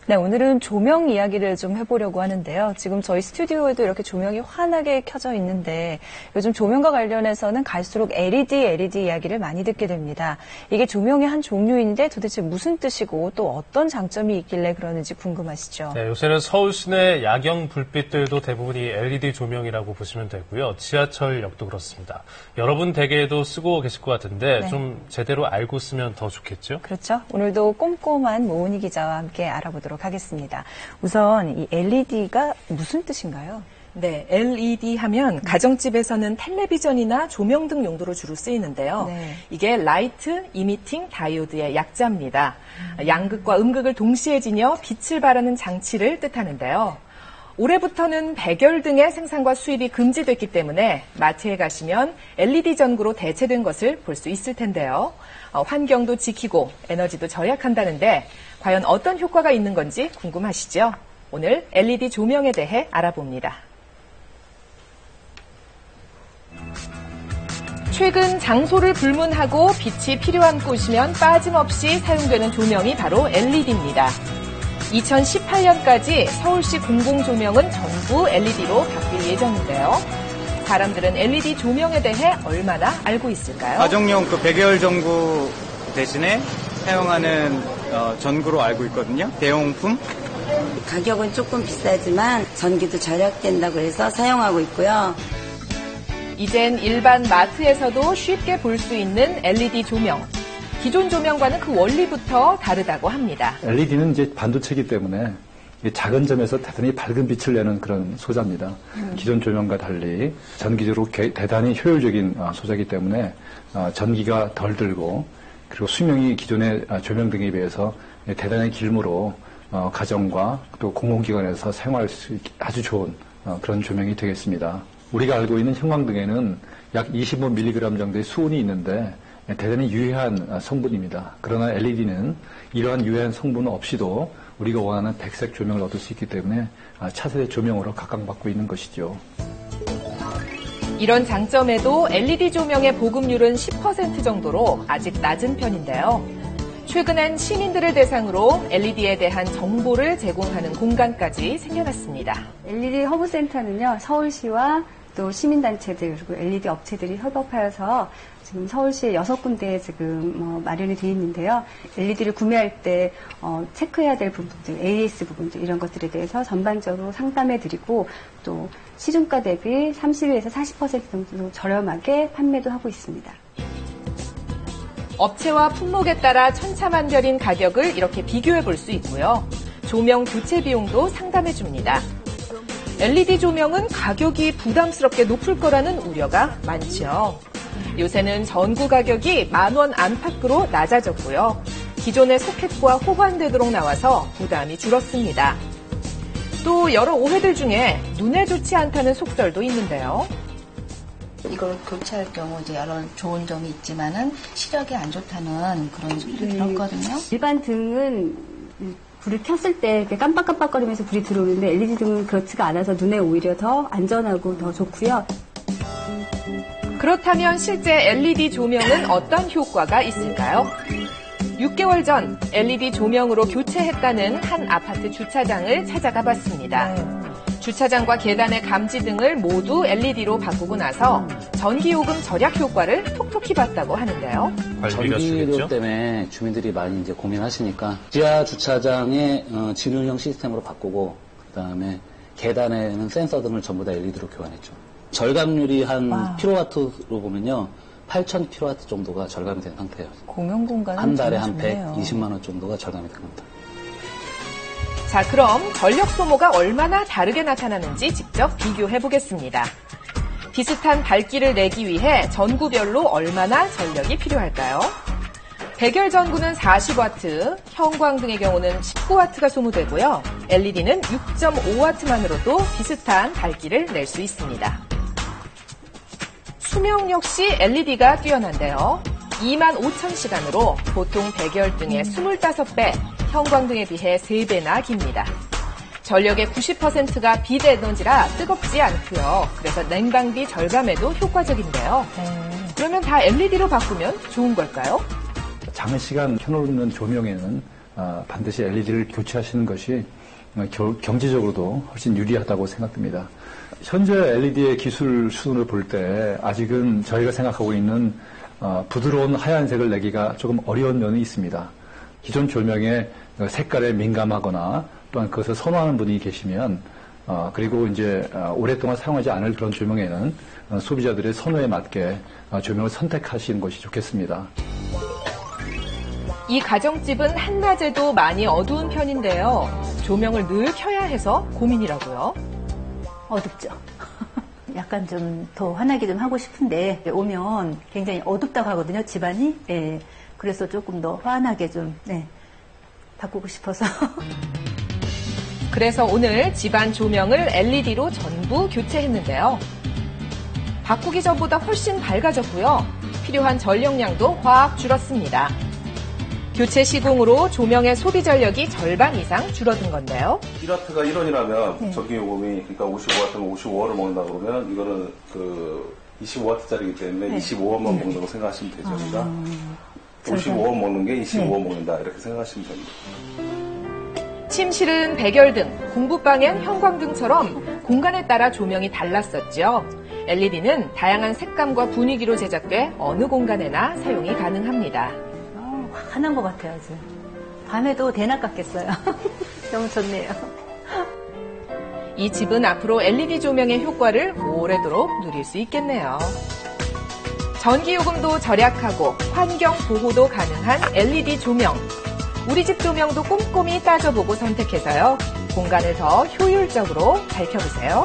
네, 오늘은 조명 이야기를 좀 해보려고 하는데요. 지금 저희 스튜디오에도 이렇게 조명이 환하게 켜져 있는데 요즘 조명과 관련해서는 갈수록 LED 이야기를 많이 듣게 됩니다. 이게 조명의 한 종류인데 도대체 무슨 뜻이고 또 어떤 장점이 있길래 그러는지 궁금하시죠? 네, 요새는 서울 시내 야경 불빛들도 대부분이 LED 조명이라고 보시면 되고요. 지하철역도 그렇습니다. 여러분 댁에도 쓰고 계실 것 같은데 좀 제대로 알고 쓰면 더 좋겠죠? 그렇죠. 오늘도 꼼꼼한 모은희 기자와 함께 알아보도록 하겠습니다. 우선 이 LED가 무슨 뜻인가요? 네, LED 하면 가정집에서는 텔레비전이나 조명 등 용도로 주로 쓰이는데요. 이게 라이트 이미팅 다이오드의 약자입니다. 양극과 음극을 동시에 지녀 빛을 발하는 장치를 뜻하는데요. 올해부터는 백열 등의 생산과 수입이 금지됐기 때문에 마트에 가시면 LED 전구로 대체된 것을 볼 수 있을 텐데요. 환경도 지키고 에너지도 절약한다는데 과연 어떤 효과가 있는 건지 궁금하시죠? 오늘 LED 조명에 대해 알아봅니다. 최근 장소를 불문하고 빛이 필요한 곳이면 빠짐없이 사용되는 조명이 바로 LED입니다. 2018년까지 서울시 공공조명은 전부 LED로 바뀔 예정인데요. 사람들은 LED 조명에 대해 얼마나 알고 있을까요? 가정용 그 백열 전구 대신에 사용하는 전구로 알고 있거든요. 대용품. 가격은 조금 비싸지만 전기도 절약된다고 해서 사용하고 있고요. 이젠 일반 마트에서도 쉽게 볼 수 있는 LED 조명. 기존 조명과는 그 원리부터 다르다고 합니다. LED는 이제 반도체이기 때문에 작은 점에서 대단히 밝은 빛을 내는 그런 소자입니다. 기존 조명과 달리 전기적으로 대단히 효율적인 소자이기 때문에 전기가 덜 들고 그리고 수명이 기존의 조명 등에 비해서 대단히 길므로 가정과 또 공공기관에서 사용할 수 있게 아주 좋은 그런 조명이 되겠습니다. 우리가 알고 있는 형광등에는 약 25mg 정도의 수온이 있는데 대단히 유해한 성분입니다. 그러나 LED는 이러한 유해한 성분 없이도 우리가 원하는 백색 조명을 얻을 수 있기 때문에 차세대 조명으로 각광받고 있는 것이죠. 이런 장점에도 LED 조명의 보급률은 10% 정도로 아직 낮은 편인데요. 최근엔 시민들을 대상으로 LED에 대한 정보를 제공하는 공간까지 생겨났습니다. LED 허브센터는요, 서울시와 또 시민단체들 그리고 LED 업체들이 협업하여서 지금 서울시에 6군데에 지금 마련이 되어 있는데요. LED를 구매할 때 체크해야 될 부분들, AS 부분들 이런 것들에 대해서 전반적으로 상담해드리고 또 시중가 대비 30에서 40% 정도 저렴하게 판매도 하고 있습니다. 업체와 품목에 따라 천차만별인 가격을 이렇게 비교해 볼 수 있고요. 조명 교체 비용도 상담해 줍니다. LED 조명은 가격이 부담스럽게 높을 거라는 우려가 많죠. 요새는 전구 가격이 10,000원 안팎으로 낮아졌고요. 기존의 소켓과 호환되도록 나와서 부담이 줄었습니다. 또 여러 오해들 중에 눈에 좋지 않다는 속설도 있는데요. 이걸 교체할 경우 이제 여러 좋은 점이 있지만은 시력이 안 좋다는 그런 소리를 들었거든요. 일반 등은 불을 켰을 때 이렇게 깜빡깜빡거리면서 불이 들어오는데 LED 등은 그렇지가 않아서 눈에 오히려 더 안전하고 더 좋고요. 그렇다면 실제 LED 조명은 어떤 효과가 있을까요? 6개월 전 LED 조명으로 교체했다는 한 아파트 주차장을 찾아가 봤습니다. 주차장과 계단의 감지 등을 모두 LED로 바꾸고 나서 전기요금 절약 효과를 톡톡히 봤다고 하는데요. 전기료 때문에 주민들이 많이 이제 고민하시니까 지하 주차장에 진울형 시스템으로 바꾸고 그다음에 계단에는 센서 등을 전부 다 LED로 교환했죠. 절감률이 한 킬로와트로 보면요. 8,000kW 정도가 절감이 된 상태예요. 공용 공간은 한 달에 한 120만 원 정도가 절감이 됩니다. 자, 그럼 전력 소모가 얼마나 다르게 나타나는지 직접 비교해 보겠습니다. 비슷한 밝기를 내기 위해 전구별로 얼마나 전력이 필요할까요? 백열 전구는 40W, 형광등의 경우는 19W가 소모되고요. LED는 6.5W만으로도 비슷한 밝기를 낼 수 있습니다. 수명 역시 LED가 뛰어난데요. 25,000시간으로 보통 백열등의 25배, 형광등에 비해 3배나 깁니다. 전력의 90%가 빛 에너지라 뜨겁지 않고요. 그래서 냉방비 절감에도 효과적인데요. 그러면 다 LED로 바꾸면 좋은 걸까요? 장시간 켜놓는 조명에는 반드시 LED를 교체하시는 것이 경제적으로도 훨씬 유리하다고 생각됩니다. 현재 LED의 기술 수준을 볼 때 아직은 저희가 생각하고 있는 부드러운 하얀색을 내기가 조금 어려운 면이 있습니다. 기존 조명의 색깔에 민감하거나 또한 그것을 선호하는 분이 계시면 그리고 이제 오랫동안 사용하지 않을 그런 조명에는 소비자들의 선호에 맞게 조명을 선택하시는 것이 좋겠습니다. 이 가정집은 한낮에도 많이 어두운 편인데요. 조명을 늘 켜야 해서 고민이라고요. 어둡죠. 약간 좀 더 환하게 좀 하고 싶은데 오면 굉장히 어둡다고 하거든요, 집안이. 예. 그래서 조금 더 환하게 좀 바꾸고 싶어서. 그래서 오늘 집안 조명을 LED로 전부 교체했는데요. 바꾸기 전보다 훨씬 밝아졌고요. 필요한 전력량도 확 줄었습니다. 교체 시공으로 조명의 소비 전력이 절반 이상 줄어든 건데요. 1W가 1원이라면 전기 요금이 그러니까 55W면 55원을 먹는다 그러면 이거는 그 25W짜리이기 때문에 25원만 먹는다고 생각하시면 되죠. 그러니까 55원 먹는 게 25원 먹는다 이렇게 생각하시면 됩니다. 침실은 백열등, 공부방엔 형광등처럼 공간에 따라 조명이 달랐었죠. LED는 다양한 색감과 분위기로 제작돼 어느 공간에나 사용이 가능합니다. 환한 것 같아요, 아주. 밤에도 대낮 같겠어요. 너무 좋네요. 이 집은 앞으로 LED 조명의 효과를 오래도록 누릴 수 있겠네요. 전기요금도 절약하고 환경 보호도 가능한 LED 조명. 우리 집 조명도 꼼꼼히 따져보고 선택해서요. 공간을 더 효율적으로 밝혀보세요.